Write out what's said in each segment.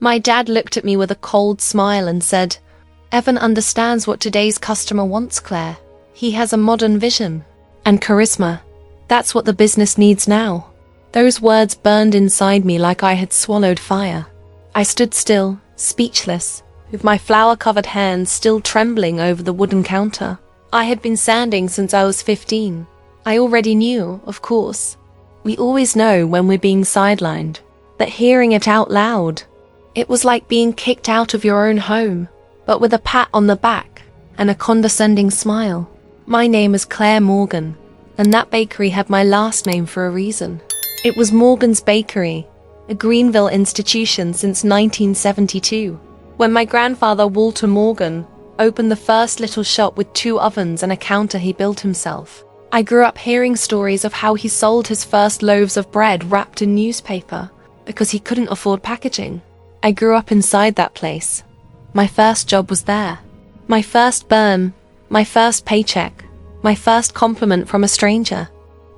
My dad looked at me with a cold smile and said, "Evan understands what today's customer wants, Claire. He has a modern vision and charisma. That's what the business needs now." Those words burned inside me like I had swallowed fire. I stood still, speechless, with my flour-covered hands still trembling over the wooden counter. I had been sanding since I was 15. I already knew, of course. We always know when we're being sidelined, but hearing it out loud, it was like being kicked out of your own home, but with a pat on the back and a condescending smile. My name is Claire Morgan, and that bakery had my last name for a reason. It was Morgan's Bakery, a Greenville institution since 1972, when my grandfather Walter Morgan opened the first little shop with 2 ovens and a counter he built himself. I grew up hearing stories of how he sold his first loaves of bread wrapped in newspaper because he couldn't afford packaging. I grew up inside that place. My first job was there. My first burn, my first paycheck, my first compliment from a stranger.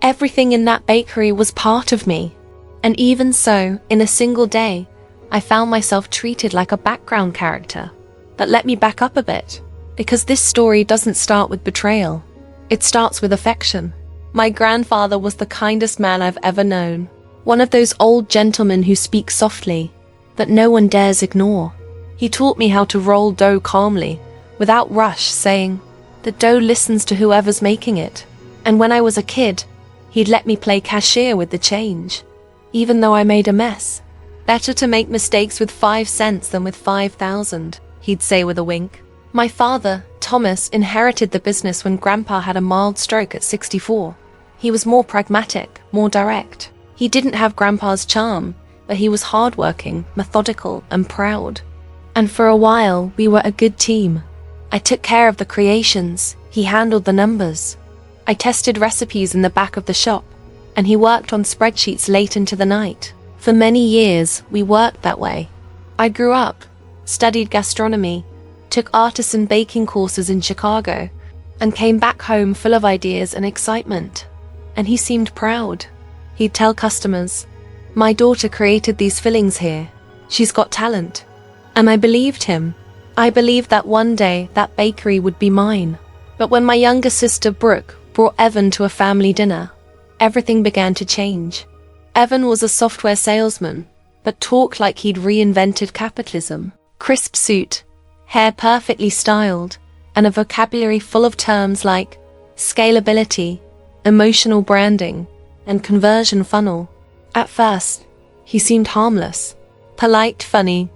Everything in that bakery was part of me. And even so, in a single day, I found myself treated like a background character. But let me back up a bit, because this story doesn't start with betrayal. It starts with affection. My grandfather was the kindest man I've ever known. One of those old gentlemen who speak softly, that no one dares ignore. He taught me how to roll dough calmly, without rush, saying, "The dough listens to whoever's making it." And when I was a kid, he'd let me play cashier with the change, even though I made a mess. "Better to make mistakes with 5 cents than with 5,000, he'd say with a wink. My father, Thomas, inherited the business when Grandpa had a mild stroke at 64. He was more pragmatic, more direct. He didn't have Grandpa's charm, but he was hardworking, methodical, and proud. And for a while, we were a good team. I took care of the creations, he handled the numbers. I tested recipes in the back of the shop, and he worked on spreadsheets late into the night. For many years, we worked that way. I grew up, studied gastronomy, took artisan baking courses in Chicago, and came back home full of ideas and excitement. And he seemed proud. He'd tell customers, "My daughter created these fillings here. She's got talent." And I believed him. I believed that one day that bakery would be mine. But when my younger sister Brooke brought Evan to a family dinner, everything began to change. Evan was a software salesman, but talked like he'd reinvented capitalism. Crisp suit, hair perfectly styled, and a vocabulary full of terms like scalability, emotional branding, and conversion funnel. At first, he seemed harmless, polite, funny,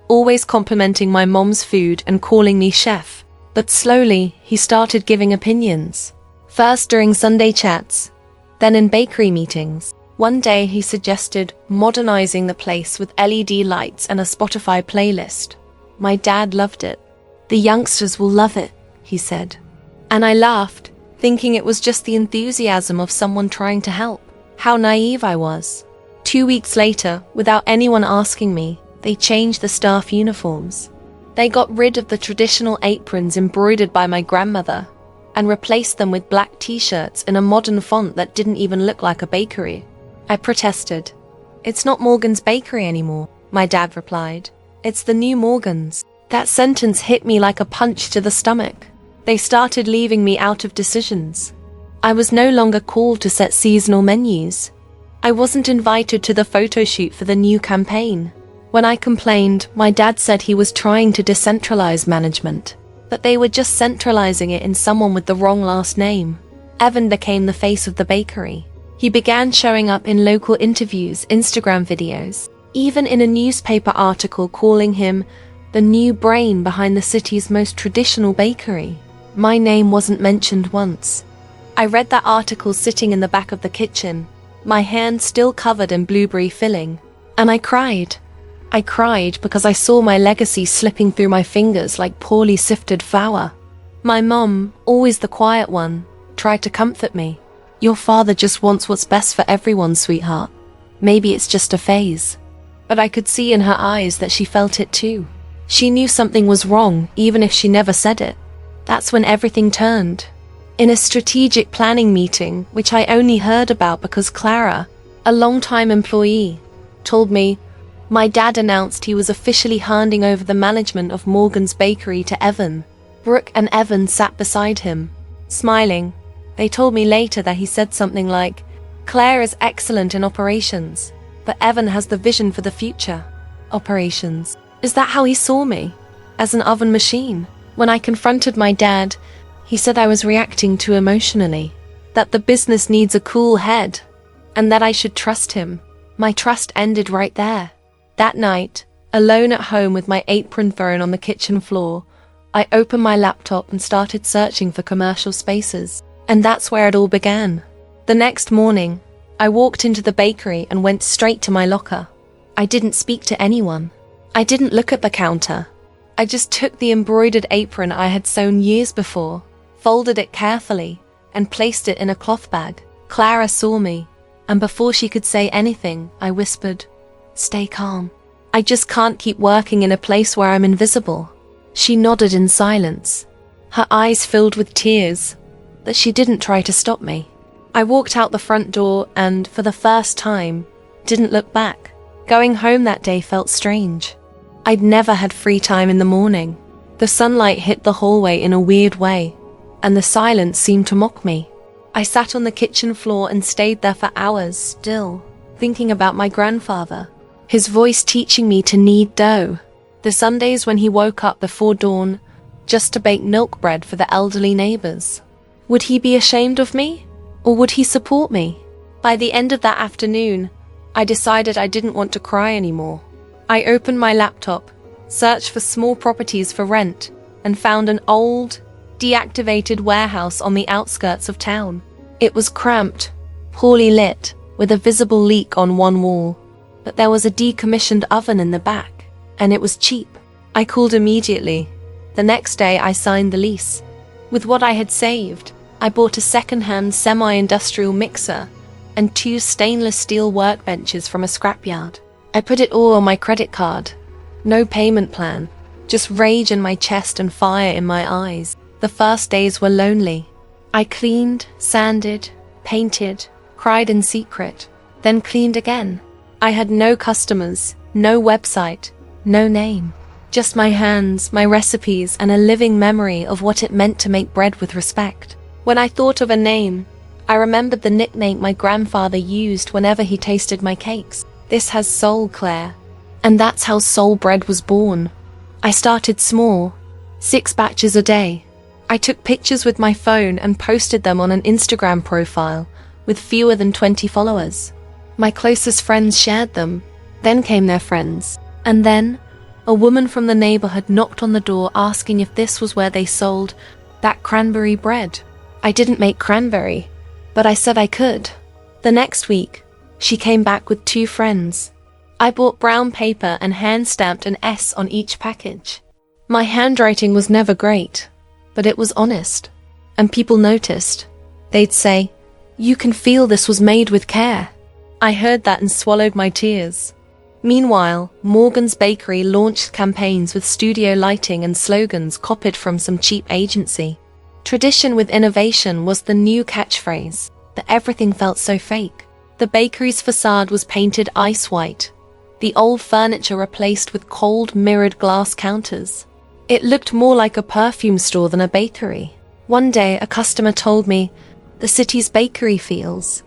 always complimenting my mom's food and calling me chef. But slowly, he started giving opinions. First during Sunday chats, then in bakery meetings. One day he suggested modernizing the place with LED lights and a Spotify playlist. My dad loved it. "The youngsters will love it," he said. And I laughed, thinking it was just the enthusiasm of someone trying to help. How naive I was. 2 weeks later, without anyone asking me, they changed the staff uniforms. They got rid of the traditional aprons embroidered by my grandmother and replaced them with black t-shirts in a modern font that didn't even look like a bakery. I protested. "It's not Morgan's Bakery anymore," my dad replied. "It's the new Morgan's." That sentence hit me like a punch to the stomach. They started leaving me out of decisions. I was no longer called to set seasonal menus. I wasn't invited to the photo shoot for the new campaign. When I complained, my dad said he was trying to decentralize management, but they were just centralizing it in someone with the wrong last name. Evan became the face of the bakery. He began showing up in local interviews, Instagram videos, even in a newspaper article calling him the new brain behind the city's most traditional bakery. My name wasn't mentioned once. I read that article sitting in the back of the kitchen, my hand still covered in blueberry filling, and I cried. I cried because I saw my legacy slipping through my fingers like poorly sifted flour. My mom, always the quiet one, tried to comfort me. "Your father just wants what's best for everyone, sweetheart. Maybe it's just a phase." But I could see in her eyes that she felt it too. She knew something was wrong, even if she never said it. That's when everything turned. In a strategic planning meeting, which I only heard about because Clara, a longtime employee, told me, My dad announced he was officially handing over the management of Morgan's Bakery to Evan. Brooke and Evan sat beside him, smiling. They told me later that he said something like, "Claire is excellent in operations, but Evan has the vision for the future." Operations. Is that how he saw me? As an oven machine? When I confronted my dad, he said I was reacting too emotionally, that the business needs a cool head, and that I should trust him. My trust ended right there. That night, alone at home with my apron thrown on the kitchen floor, I opened my laptop and started searching for commercial spaces. And that's where it all began. The next morning, I walked into the bakery and went straight to my locker. I didn't speak to anyone. I didn't look at the counter. I just took the embroidered apron I had sewn years before, folded it carefully, and placed it in a cloth bag. Clara saw me, and before she could say anything, I whispered, "Stay calm. I just can't keep working in a place where I'm invisible." She nodded in silence, her eyes filled with tears, but she didn't try to stop me. I walked out the front door and, for the first time, didn't look back. Going home that day felt strange. I'd never had free time in the morning. The sunlight hit the hallway in a weird way, and the silence seemed to mock me. I sat on the kitchen floor and stayed there for hours, still, thinking about my grandfather, his voice teaching me to knead dough. The Sundays when he woke up before dawn, just to bake milk bread for the elderly neighbors. Would he be ashamed of me? Or would he support me? By the end of that afternoon, I decided I didn't want to cry anymore. I opened my laptop, searched for small properties for rent, and found an old, deactivated warehouse on the outskirts of town. It was cramped, poorly lit, with a visible leak on one wall. But there was a decommissioned oven in the back, and it was cheap. I called immediately. The next day I signed the lease. With what I had saved, I bought a second-hand semi-industrial mixer and 2 stainless steel workbenches from a scrapyard. I put it all on my credit card. No payment plan, just rage in my chest and fire in my eyes. The first days were lonely. I cleaned, sanded, painted, cried in secret, then cleaned again. I had no customers, no website, no name. Just my hands, my recipes, and a living memory of what it meant to make bread with respect. When I thought of a name, I remembered the nickname my grandfather used whenever he tasted my cakes. "This has soul, Claire." And that's how Soul Bread was born. I started small, 6 batches a day. I took pictures with my phone and posted them on an Instagram profile with fewer than 20 followers. My closest friends shared them, then came their friends. And then, a woman from the neighborhood knocked on the door asking if this was where they sold that cranberry bread. I didn't make cranberry, but I said I could. The next week, she came back with 2 friends. I bought brown paper and hand-stamped an S on each package. My handwriting was never great, but it was honest. And people noticed. They'd say, "You can feel this was made with care." I heard that and swallowed my tears. Meanwhile, Morgan's Bakery launched campaigns with studio lighting and slogans copied from some cheap agency. Tradition with innovation was the new catchphrase, but everything felt so fake. The bakery's facade was painted ice white, the old furniture replaced with cold mirrored glass counters. It looked more like a perfume store than a bakery. One day, a customer told me, "The city's bakery feels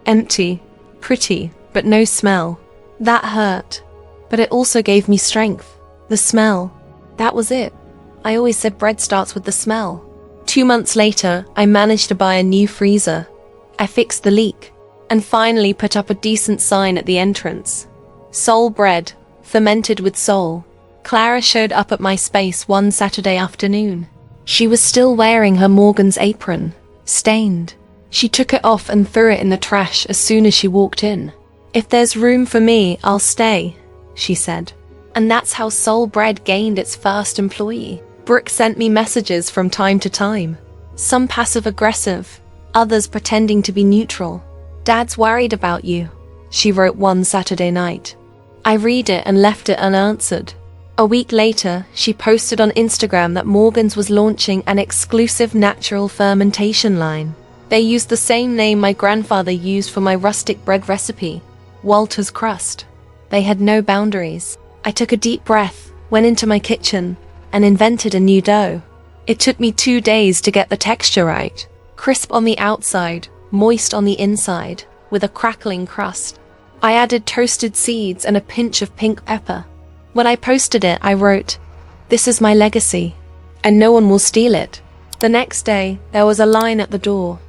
empty, pretty, but no smell." That hurt, but it also gave me strength. The smell, that was it. I always said bread starts with the smell. 2 months later, I managed to buy a new freezer. I fixed the leak, and finally put up a decent sign at the entrance. Soul Bread, fermented with soul. Clara showed up at my space one Saturday afternoon. She was still wearing her Morgan's apron, stained. She took it off and threw it in the trash as soon as she walked in. "If there's room for me, I'll stay," she said. And that's how Soul Bread gained its first employee. Brooke sent me messages from time to time, some passive-aggressive, others pretending to be neutral. "Dad's worried about you," she wrote one Saturday night. I read it and left it unanswered. A week later, she posted on Instagram that Morgan's was launching an exclusive natural fermentation line. They used the same name my grandfather used for my rustic bread recipe, Walter's Crust. They had no boundaries. I took a deep breath, went into my kitchen, and invented a new dough. It took me 2 days to get the texture right. Crisp on the outside, moist on the inside, with a crackling crust. I added toasted seeds and a pinch of pink pepper. When I posted it, I wrote, "This is my legacy, and no one will steal it." The next day, there was a line at the door.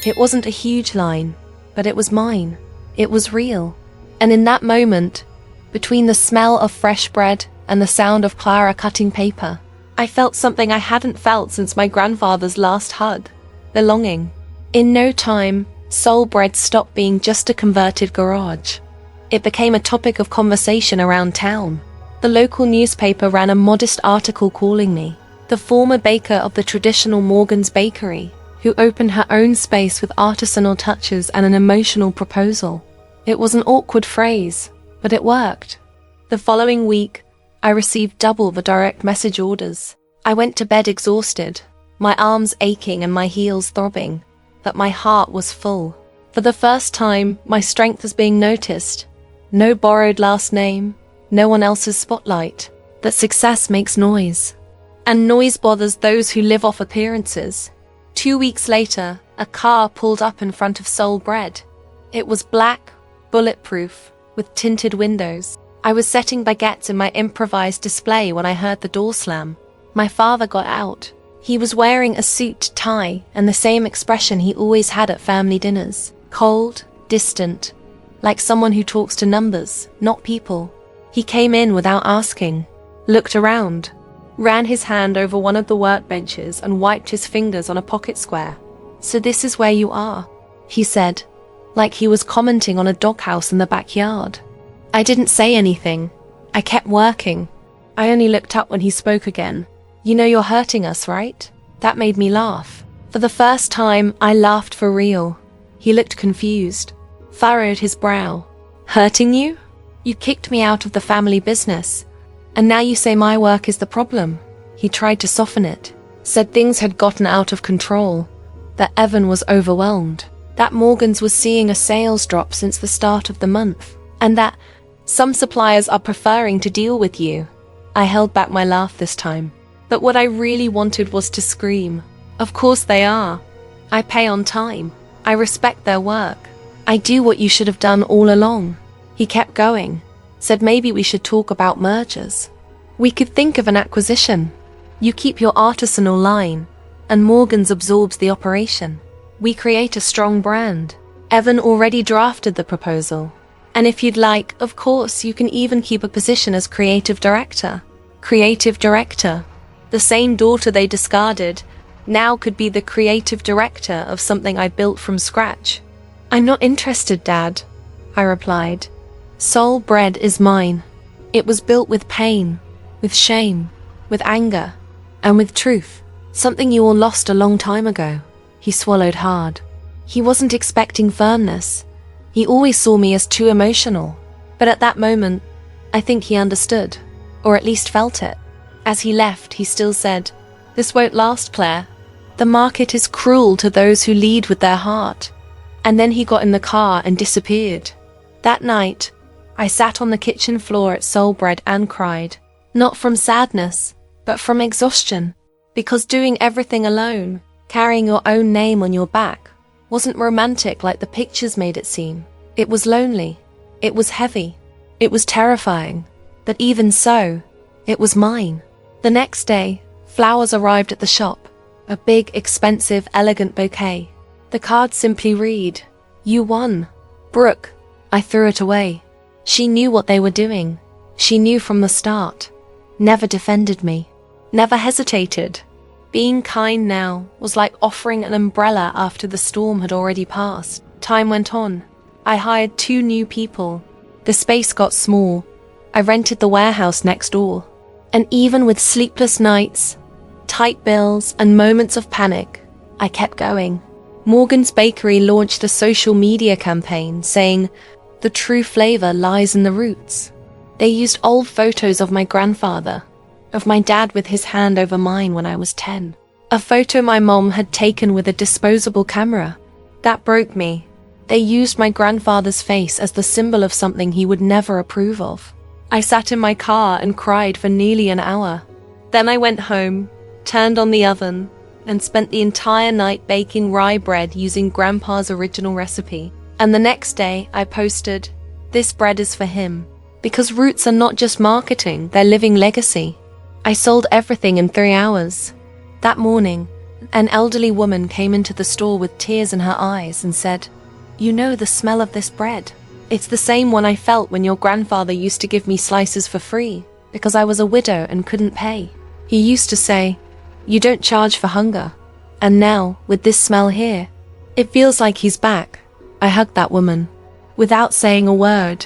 It wasn't a huge line, but it was mine. It was real. And in that moment, between the smell of fresh bread and the sound of Clara cutting paper, I felt something I hadn't felt since my grandfather's last hug. Belonging. In no time, Soul Bread stopped being just a converted garage. It became a topic of conversation around town. The local newspaper ran a modest article calling me the former baker of the traditional Morgan's Bakery, who opened her own space with artisanal touches and an emotional proposal. It was an awkward phrase, but it worked. The following week, I received double the direct message orders. I went to bed exhausted, my arms aching and my heels throbbing, but my heart was full. For the first time, my strength was being noticed. No borrowed last name, no one else's spotlight. That success makes noise. And noise bothers those who live off appearances. 2 weeks later, a car pulled up in front of Soul Bread. It was black, bulletproof, with tinted windows. I was setting baguettes in my improvised display when I heard the door slam. My father got out. He was wearing a suit, tie, and the same expression he always had at family dinners. Cold, distant, like someone who talks to numbers, not people. He came in without asking, looked around, ran his hand over one of the workbenches and wiped his fingers on a pocket square. "So this is where you are," he said, like he was commenting on a doghouse in the backyard. I didn't say anything. I kept working. I only looked up when he spoke again. "You know you're hurting us, right?" That made me laugh. For the first time, I laughed for real. He looked confused, furrowed his brow. "Hurting you? You kicked me out of the family business. And now you say my work is the problem." He tried to soften it, said things had gotten out of control, that Evan was overwhelmed, that Morgan's was seeing a sales drop since the start of the month, and that some suppliers are preferring to deal with you. I held back my laugh this time. But what I really wanted was to scream. Of course they are. I pay on time. I respect their work. I do what you should have done all along. He kept going, said maybe we should talk about mergers. We could think of an acquisition. You keep your artisanal line, and Morgan's absorbs the operation. We create a strong brand. Evan already drafted the proposal. And if you'd like, of course, you can even keep a position as creative director. Creative director. The same daughter they discarded now could be the creative director of something I built from scratch. "I'm not interested, Dad," I replied. "Soul Bread is mine. It was built with pain, with shame, with anger, and with truth. Something you all lost a long time ago." He swallowed hard. He wasn't expecting firmness. He always saw me as too emotional. But at that moment, I think he understood, or at least felt it. As he left, he still said, "This won't last, Claire. The market is cruel to those who lead with their heart." And then he got in the car and disappeared. That night, I sat on the kitchen floor at Soul Bread and cried. Not from sadness, but from exhaustion. Because doing everything alone, carrying your own name on your back, wasn't romantic like the pictures made it seem. It was lonely. It was heavy. It was terrifying. But even so, it was mine. The next day, flowers arrived at the shop. A big, expensive, elegant bouquet. The card simply read, "You won. Brooke." I threw it away. She knew what they were doing. She knew from the start. Never defended me. Never hesitated. Being kind now was like offering an umbrella after the storm had already passed. Time went on. I hired 2 new people. The space got small. I rented the warehouse next door. And even with sleepless nights, tight bills, and moments of panic, I kept going. Morgan's Bakery launched a social media campaign saying, "The true flavor lies in the roots." They used old photos of my grandfather, of my dad with his hand over mine when I was 10. A photo my mom had taken with a disposable camera. That broke me. They used my grandfather's face as the symbol of something he would never approve of. I sat in my car and cried for nearly an hour. Then I went home, turned on the oven, and spent the entire night baking rye bread using Grandpa's original recipe. And the next day, I posted, "This bread is for him." Because roots are not just marketing, they're living legacy. I sold everything in 3 hours. That morning, an elderly woman came into the store with tears in her eyes and said, "You know the smell of this bread. It's the same one I felt when your grandfather used to give me slices for free, because I was a widow and couldn't pay. He used to say, 'You don't charge for hunger.' And now, with this smell here, it feels like he's back." I hugged that woman, without saying a word.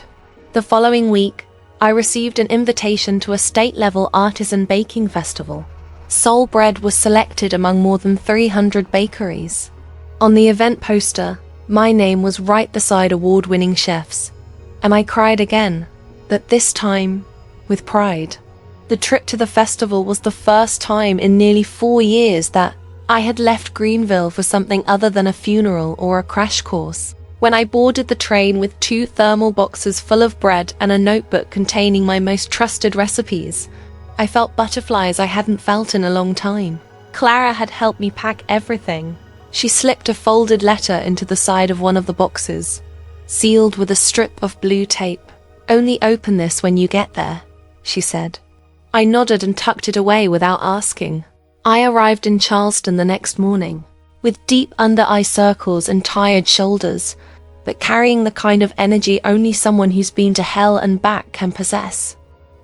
The following week, I received an invitation to a state-level artisan baking festival. Soul Bread was selected among more than 300 bakeries. On the event poster, my name was right beside award-winning chefs. And I cried again, but this time, with pride. The trip to the festival was the first time in nearly 4 years that I had left Greenville for something other than a funeral or a crash course. When I boarded the train with 2 thermal boxes full of bread and a notebook containing my most trusted recipes, I felt butterflies I hadn't felt in a long time. Clara had helped me pack everything. She slipped a folded letter into the side of one of the boxes, sealed with a strip of blue tape. "Only open this when you get there," she said. I nodded and tucked it away without asking. I arrived in Charleston the next morning, with deep under-eye circles and tired shoulders, but carrying the kind of energy only someone who's been to hell and back can possess.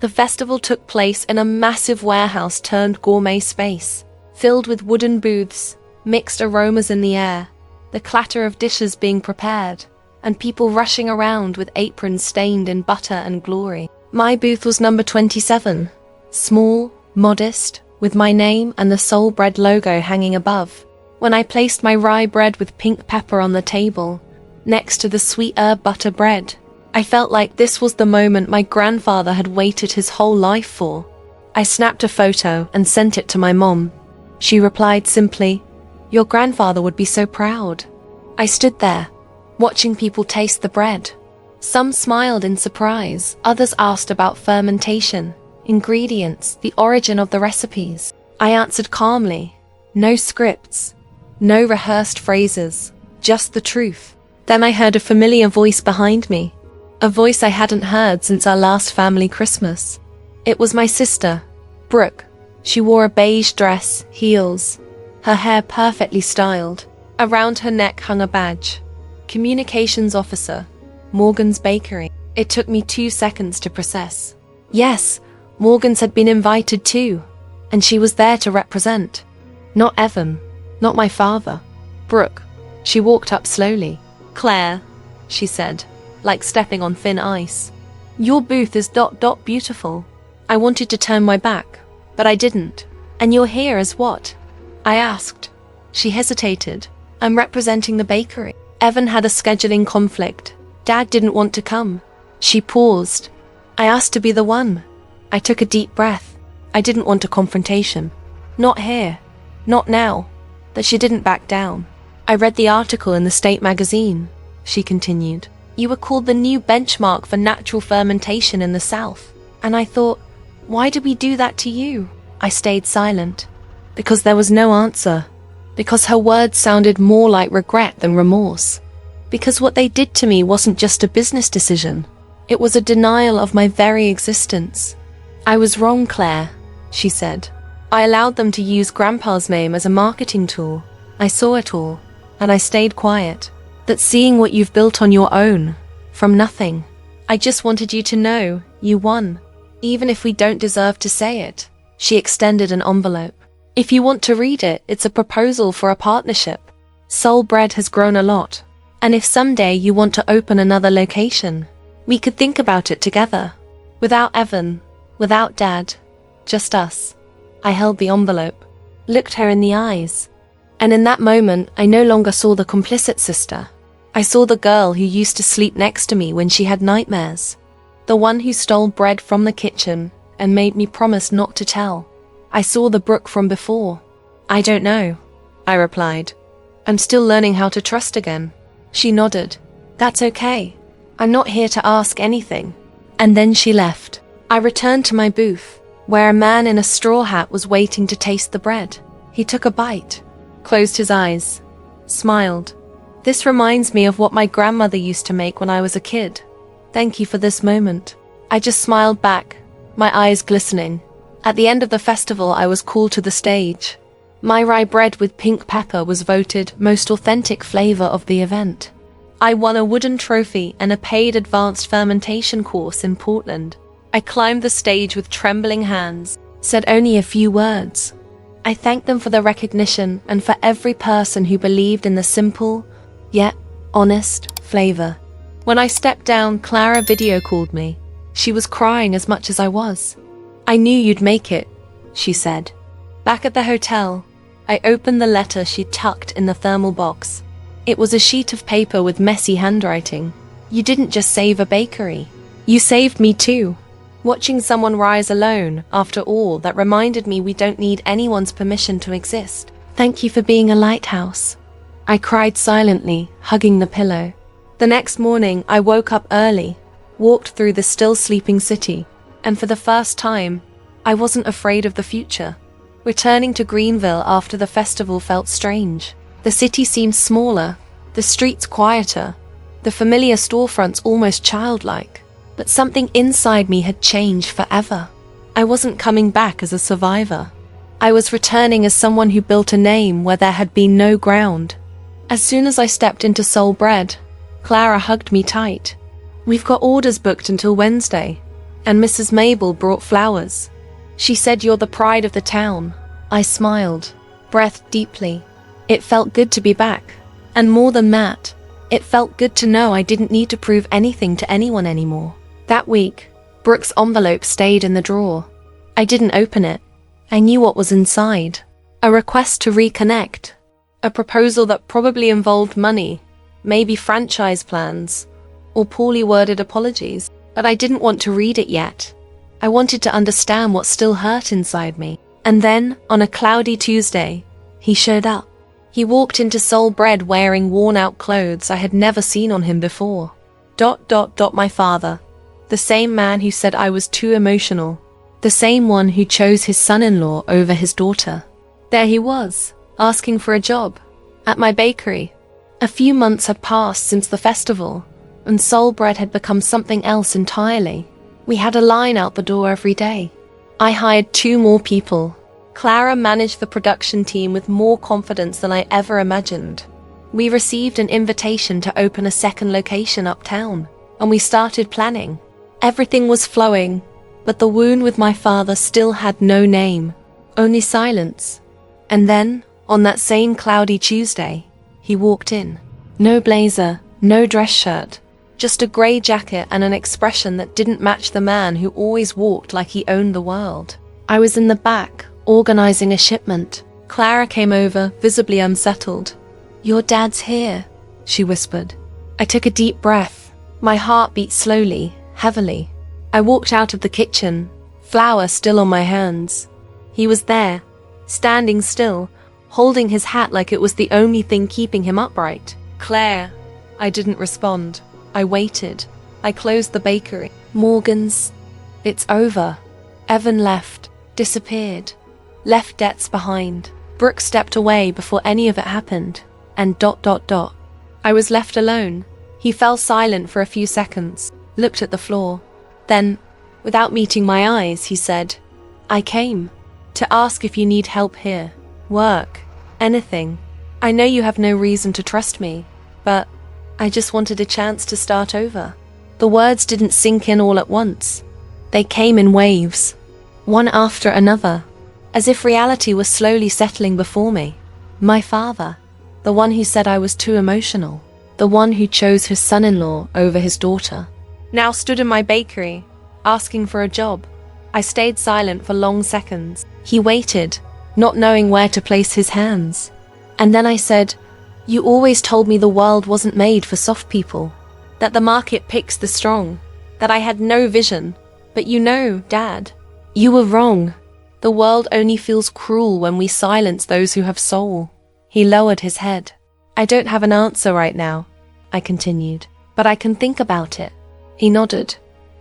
The festival took place in a massive warehouse turned gourmet space, filled with wooden booths, mixed aromas in the air, the clatter of dishes being prepared, and people rushing around with aprons stained in butter and glory. My booth was number 27, small, modest, with my name and the Soul Bread logo hanging above. When I placed my rye bread with pink pepper on the table, next to the sweet herb butter bread, I felt like this was the moment my grandfather had waited his whole life for. I snapped a photo and sent it to my mom. She replied simply, "Your grandfather would be so proud." I stood there, watching people taste the bread. Some smiled in surprise, others asked about fermentation, ingredients, the origin of the recipes. I answered calmly, no scripts, no rehearsed phrases, just the truth. Then I heard a familiar voice behind me, a voice I hadn't heard since our last family Christmas. It was my sister, Brooke. She wore a beige dress, heels, her hair perfectly styled. Around her neck hung a badge. Communications Officer, Morgan's Bakery. It took me 2 seconds to process. Yes, Morgan's had been invited too, and she was there to represent. Not Evan, not my father. Brooke. She walked up slowly. "Claire," she said, like stepping on thin ice. "Your booth is ... beautiful." I wanted to turn my back, but I didn't. "And you're here as what?" I asked. She hesitated. "I'm representing the bakery. Evan had a scheduling conflict. Dad didn't want to come." She paused. I asked to be the one. I took a deep breath. I didn't want a confrontation. Not here. Not now. But she didn't back down. "I read the article in the state magazine," she continued. "You were called the new benchmark for natural fermentation in the South. And I thought, why did we do that to you?" I stayed silent. Because there was no answer. Because her words sounded more like regret than remorse. Because what they did to me wasn't just a business decision. It was a denial of my very existence. "I was wrong, Claire," she said. "I allowed them to use Grandpa's name as a marketing tool. I saw it all, and I stayed quiet. That seeing what you've built on your own, from nothing, I just wanted you to know you won, even if we don't deserve to say it." She extended an envelope. "If you want to read it, it's a proposal for a partnership. Soul Bread has grown a lot, and if someday you want to open another location, we could think about it together. Without Evan, without Dad, just us." I held the envelope, looked her in the eyes, and in that moment I no longer saw the complicit sister. I saw the girl who used to sleep next to me when she had nightmares, the one who stole bread from the kitchen and made me promise not to tell. I saw the Brooke from before. "I don't know," I replied. "I'm still learning how to trust again." She nodded. That's okay. I'm not here to ask anything. And then she left. I returned to my booth, where a man in a straw hat was waiting to taste the bread. He took a bite, closed his eyes, smiled. This reminds me of what my grandmother used to make when I was a kid. Thank you for this moment. I just smiled back, my eyes glistening. At the end of the festival, I was called to the stage. My rye bread with pink pepper was voted most authentic flavor of the event. I won a wooden trophy and a paid advanced fermentation course in Portland. I climbed the stage with trembling hands, said only a few words. I thanked them for the recognition and for every person who believed in the simple, yet honest flavor. When I stepped down, Clara video called me. She was crying as much as I was. I knew you'd make it, she said. Back at the hotel, I opened the letter she tucked in the thermal box. It was a sheet of paper with messy handwriting. You didn't just save a bakery. You saved me too. Watching someone rise alone, after all, that reminded me we don't need anyone's permission to exist. Thank you for being a lighthouse. I cried silently, hugging the pillow. The next morning, I woke up early, walked through the still sleeping city, and for the first time, I wasn't afraid of the future. Returning to Greenville after the festival felt strange. The city seemed smaller, the streets quieter, the familiar storefronts almost childlike. But something inside me had changed forever. I wasn't coming back as a survivor. I was returning as someone who built a name where there had been no ground. As soon as I stepped into Soul Bread, Clara hugged me tight. We've got orders booked until Wednesday, and Mrs. Mabel brought flowers. She said you're the pride of the town. I smiled, breathed deeply. It felt good to be back. And more than that, it felt good to know I didn't need to prove anything to anyone anymore. That week, Brooke's envelope stayed in the drawer. I didn't open it. I knew what was inside. A request to reconnect. A proposal that probably involved money, maybe franchise plans, or poorly worded apologies. But I didn't want to read it yet. I wanted to understand what still hurt inside me. And then, on a cloudy Tuesday, he showed up. He walked into Soul Bread wearing worn-out clothes I had never seen on him before. My father. The same man who said I was too emotional. The same one who chose his son-in-law over his daughter. There he was, asking for a job. At my bakery. A few months had passed since the festival, and Soul Bread had become something else entirely. We had a line out the door every day. I hired 2 more people. Clara managed the production team with more confidence than I ever imagined. We received an invitation to open a second location uptown, and we started planning. Everything was flowing, but the wound with my father still had no name, only silence. And then, on that same cloudy Tuesday, he walked in. No blazer, no dress shirt, just a grey jacket and an expression that didn't match the man who always walked like he owned the world. I was in the back, organizing a shipment. Clara came over, visibly unsettled. "Your dad's here," she whispered. I took a deep breath. My heart beat slowly, heavily. I walked out of the kitchen, flour still on my hands. He was there, standing still, holding his hat like it was the only thing keeping him upright. "Claire." I didn't respond. I waited. I closed the bakery. Morgan's. It's over. Evan left, disappeared, left debts behind. Brooke stepped away before any of it happened. And ... I was left alone. He fell silent for a few seconds, looked at the floor. Then, without meeting my eyes, he said, "I came to ask if you need help here. Work. Anything. I know you have no reason to trust me, but I just wanted a chance to start over." The words didn't sink in all at once. They came in waves, one after another, as if reality was slowly settling before me. My father, the one who said I was too emotional, the one who chose his son-in-law over his daughter, now stood in my bakery, asking for a job. I stayed silent for long seconds. He waited, not knowing where to place his hands. And then I said, "You always told me the world wasn't made for soft people, that the market picks the strong, that I had no vision. But you know, Dad, you were wrong. The world only feels cruel when we silence those who have soul." He lowered his head. "I don't have an answer right now," I continued, but I can think about it." He nodded,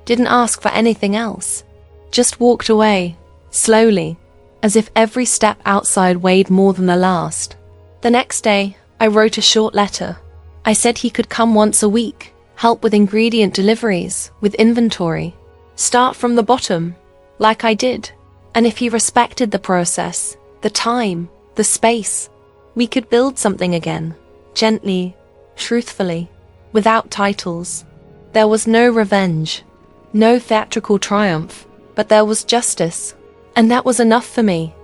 didn't ask for anything else, just walked away, slowly, as if every step outside weighed more than the last. The next day, I wrote a short letter. I said he could come once a week, help with ingredient deliveries, with inventory. Start from the bottom, like I did. And if he respected the process, the time, the space, we could build something again, gently, truthfully, without titles. There was no revenge, no theatrical triumph, but there was justice. And that was enough for me.